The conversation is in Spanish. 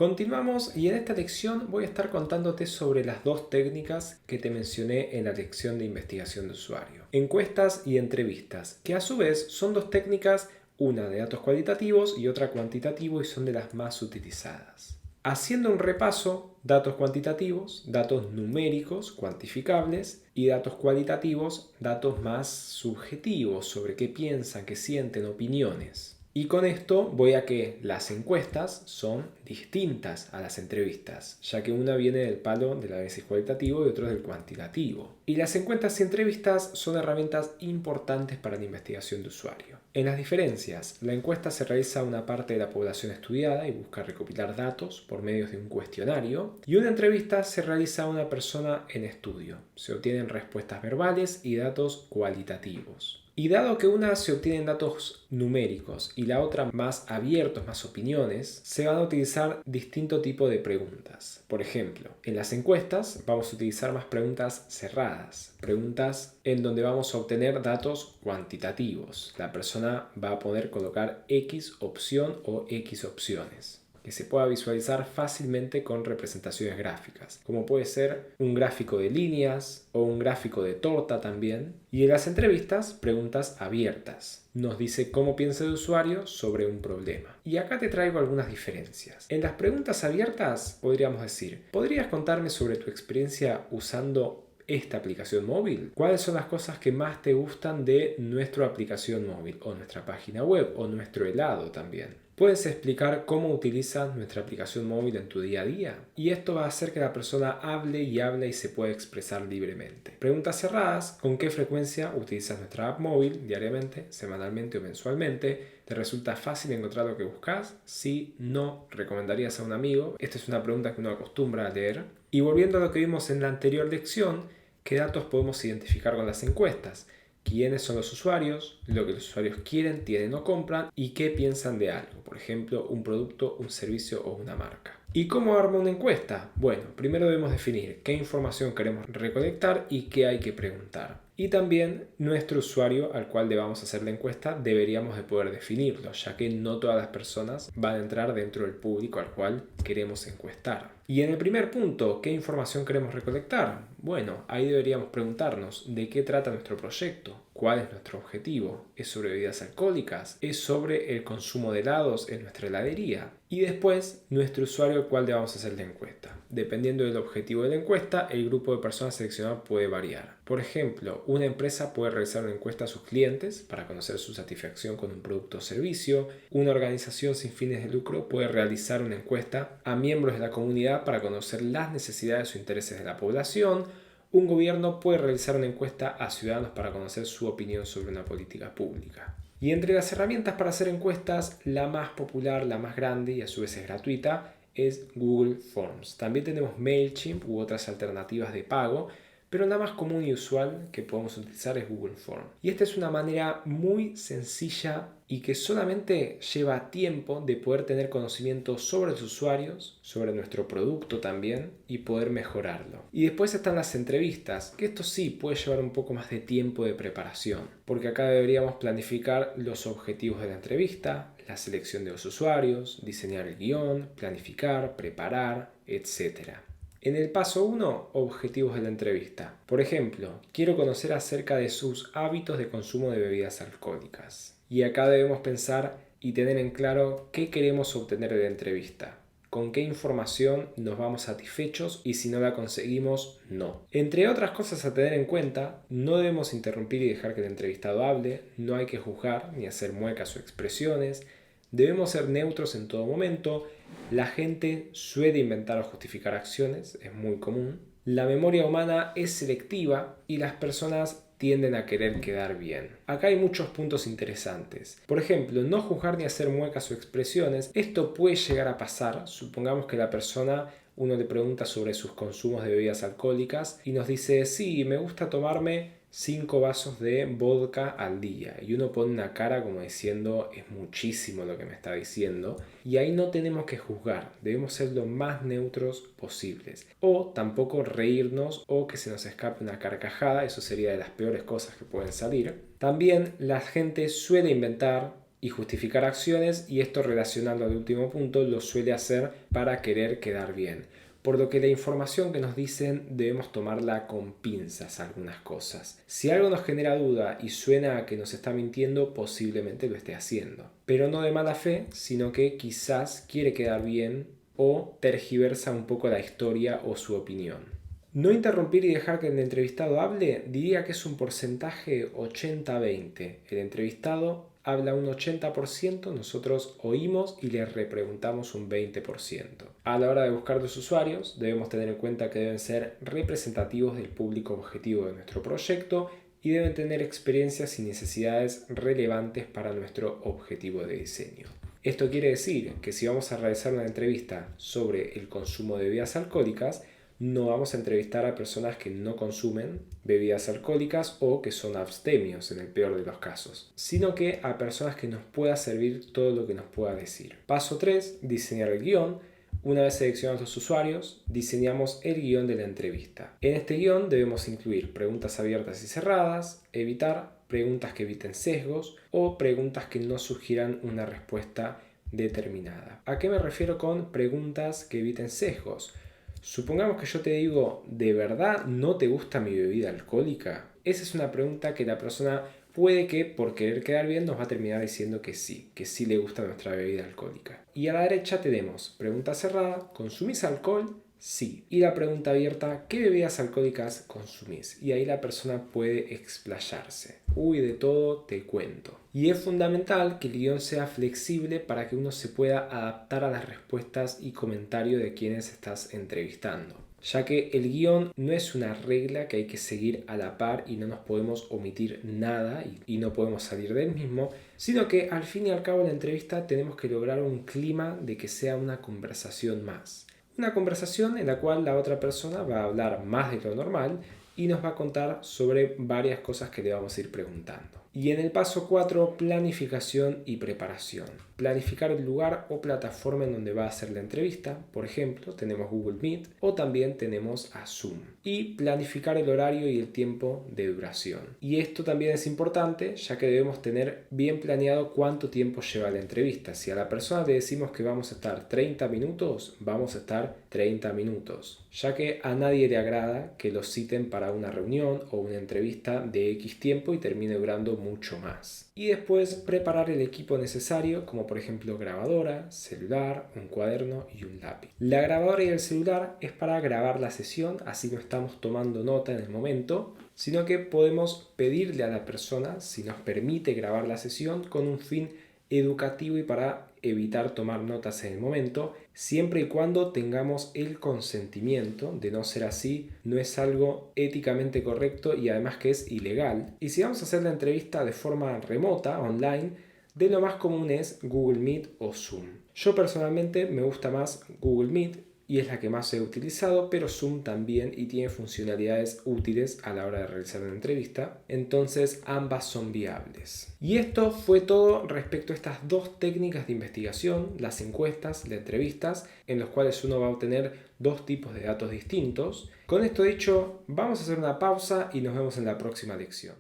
Continuamos y en esta lección voy a estar contándote sobre las dos técnicas que te mencioné en la lección de investigación de usuario. Encuestas y entrevistas, que a su vez son dos técnicas, una de datos cualitativos y otra cuantitativos, y son de las más utilizadas. Haciendo un repaso, datos cuantitativos, datos numéricos, cuantificables, y datos cualitativos, datos más subjetivos sobre qué piensan, qué sienten, opiniones. Y con esto voy a que las encuestas son distintas a las entrevistas, ya que una viene del palo del análisis cualitativo y otra del cuantitativo. Y las encuestas y entrevistas son herramientas importantes para la investigación de usuario. En las diferencias, la encuesta se realiza a una parte de la población estudiada y busca recopilar datos por medio de un cuestionario, y una entrevista se realiza a una persona en estudio. Se obtienen respuestas verbales y datos cualitativos. Y dado que una se obtienen datos numéricos y la otra más abiertos, más opiniones, se van a utilizar distinto tipo de preguntas. Por ejemplo, en las encuestas vamos a utilizar más preguntas cerradas, preguntas en donde vamos a obtener datos cuantitativos. La persona va a poder colocar X opción o X opciones, que se pueda visualizar fácilmente con representaciones gráficas, como puede ser un gráfico de líneas o un gráfico de torta también. Y en las entrevistas, preguntas abiertas. Nos dice cómo piensa el usuario sobre un problema. Y acá te traigo algunas diferencias. En las preguntas abiertas podríamos decir, ¿podrías contarme sobre tu experiencia usando esta aplicación móvil? ¿Cuáles son las cosas que más te gustan de nuestra aplicación móvil o nuestra página web o nuestro helado también? ¿Puedes explicar cómo utilizas nuestra aplicación móvil en tu día a día? Y esto va a hacer que la persona hable y se pueda expresar libremente. Preguntas cerradas: ¿con qué frecuencia utilizas nuestra app móvil? ¿Diariamente, semanalmente o mensualmente? ¿Te resulta fácil encontrar lo que buscas? Sí, no. ¿Recomendarías a un amigo? Esta es una pregunta que uno acostumbra a leer. Y volviendo a lo que vimos en la anterior lección, ¿qué datos podemos identificar con las encuestas? ¿Quiénes son los usuarios? Lo que los usuarios quieren, tienen o compran, y qué piensan de algo, por ejemplo, un producto, un servicio o una marca. ¿Y cómo arma una encuesta? Bueno, primero debemos definir qué información queremos recolectar y qué hay que preguntar. Y también nuestro usuario al cual debamos hacer la encuesta deberíamos de poder definirlo, ya que no todas las personas van a entrar dentro del público al cual queremos encuestar. Y en el primer punto, ¿qué información queremos recolectar? Bueno, ahí deberíamos preguntarnos de qué trata nuestro proyecto, cuál es nuestro objetivo. ¿Es sobre bebidas alcohólicas? ¿Es sobre el consumo de helados en nuestra heladería? Y después, nuestro usuario al cual debamos hacer la encuesta. Dependiendo del objetivo de la encuesta, el grupo de personas seleccionadas puede variar. Por ejemplo, una empresa puede realizar una encuesta a sus clientes para conocer su satisfacción con un producto o servicio. Una organización sin fines de lucro puede realizar una encuesta a miembros de la comunidad para conocer las necesidades o intereses de la población. Un gobierno puede realizar una encuesta a ciudadanos para conocer su opinión sobre una política pública. Y entre las herramientas para hacer encuestas, la más popular, la más grande y a su vez es gratuita, es Google Forms. También tenemos MailChimp u otras alternativas de pago, pero la más común y usual que podemos utilizar es Google Forms. Y esta es una manera muy sencilla y que solamente lleva tiempo de poder tener conocimiento sobre los usuarios, sobre nuestro producto también, y poder mejorarlo. Y después están las entrevistas, que esto sí puede llevar un poco más de tiempo de preparación, porque acá deberíamos planificar los objetivos de la entrevista, la selección de los usuarios, diseñar el guión, planificar, preparar, etc. En el paso 1, objetivos de la entrevista. Por ejemplo, quiero conocer acerca de sus hábitos de consumo de bebidas alcohólicas. Y acá debemos pensar y tener en claro qué queremos obtener de la entrevista, con qué información nos vamos satisfechos y si no la conseguimos, no. Entre otras cosas a tener en cuenta, no debemos interrumpir y dejar que el entrevistado hable, no hay que juzgar ni hacer muecas o expresiones, debemos ser neutros en todo momento. La gente suele inventar o justificar acciones, es muy común. La memoria humana es selectiva y las personas tienden a querer quedar bien. Acá hay muchos puntos interesantes. Por ejemplo, no juzgar ni hacer muecas o expresiones. Esto puede llegar a pasar. Supongamos que la persona, uno le pregunta sobre sus consumos de bebidas alcohólicas y nos dice, sí, me gusta tomarme 5 vasos de vodka al día, y uno pone una cara como diciendo es muchísimo lo que me está diciendo, y ahí no tenemos que juzgar, debemos ser lo más neutros posibles, o tampoco reírnos o que se nos escape una carcajada, eso sería de las peores cosas que pueden salir. También la gente suele inventar y justificar acciones, y esto, relacionando al último punto, lo suele hacer para querer quedar bien. Por lo que la información que nos dicen debemos tomarla con pinzas algunas cosas. Si algo nos genera duda y suena a que nos está mintiendo, posiblemente lo esté haciendo. Pero no de mala fe, sino que quizás quiere quedar bien o tergiversa un poco la historia o su opinión. No interrumpir y dejar que el entrevistado hable, diría que es un porcentaje 80-20. El entrevistado habla un 80%, nosotros oímos y le repreguntamos un 20%. A la hora de buscar los usuarios, debemos tener en cuenta que deben ser representativos del público objetivo de nuestro proyecto y deben tener experiencias y necesidades relevantes para nuestro objetivo de diseño. Esto quiere decir que si vamos a realizar una entrevista sobre el consumo de bebidas alcohólicas, no vamos a entrevistar a personas que no consumen bebidas alcohólicas o que son abstemios en el peor de los casos, sino que a personas que nos pueda servir todo lo que nos pueda decir. Paso 3. Diseñar el guión. Una vez seleccionados los usuarios, diseñamos el guión de la entrevista. En este guión debemos incluir preguntas abiertas y cerradas, evitar preguntas que eviten sesgos o preguntas que no sugieran una respuesta determinada. ¿A qué me refiero con preguntas que eviten sesgos? Supongamos que yo te digo, ¿de verdad no te gusta mi bebida alcohólica? Esa es una pregunta que la persona puede que, por querer quedar bien, nos va a terminar diciendo que sí le gusta nuestra bebida alcohólica. Y a la derecha tenemos pregunta cerrada, ¿consumís alcohol? Sí. Y la pregunta abierta, ¿qué bebidas alcohólicas consumís? Y ahí la persona puede explayarse. De todo te cuento. Y es fundamental que el guión sea flexible para que uno se pueda adaptar a las respuestas y comentarios de quienes estás entrevistando, ya que el guión no es una regla que hay que seguir a la par y no nos podemos omitir nada y no podemos salir del mismo, sino que al fin y al cabo en la entrevista tenemos que lograr un clima de que sea una conversación más. Una conversación en la cual la otra persona va a hablar más de lo normal y nos va a contar sobre varias cosas que le vamos a ir preguntando. Y en el paso 4, planificación y preparación. Planificar el lugar o plataforma en donde va a ser la entrevista. Por ejemplo, tenemos Google Meet o también tenemos a Zoom. Y planificar el horario y el tiempo de duración. Y esto también es importante, ya que debemos tener bien planeado cuánto tiempo lleva la entrevista. Si a la persona le decimos que vamos a estar 30 minutos, vamos a estar 30 minutos. Ya que a nadie le agrada que lo citen para una reunión o una entrevista de X tiempo y termine durando mucho más. Y después preparar el equipo necesario, como por ejemplo grabadora, celular, un cuaderno y un lápiz. La grabadora y el celular es para grabar la sesión, así no estamos tomando nota en el momento, sino que podemos pedirle a la persona si nos permite grabar la sesión con un fin educativo y para evitar tomar notas en el momento, siempre y cuando tengamos el consentimiento. De no ser así, no es algo éticamente correcto y además que es ilegal. Y si vamos a hacer la entrevista de forma remota, online, de lo más común es Google Meet o Zoom. Yo personalmente me gusta más Google Meet y es la que más he utilizado, pero Zoom también y tiene funcionalidades útiles a la hora de realizar una entrevista, entonces ambas son viables. Y esto fue todo respecto a estas dos técnicas de investigación, las encuestas, las entrevistas, en los cuales uno va a obtener dos tipos de datos distintos. Con esto dicho, vamos a hacer una pausa y nos vemos en la próxima lección.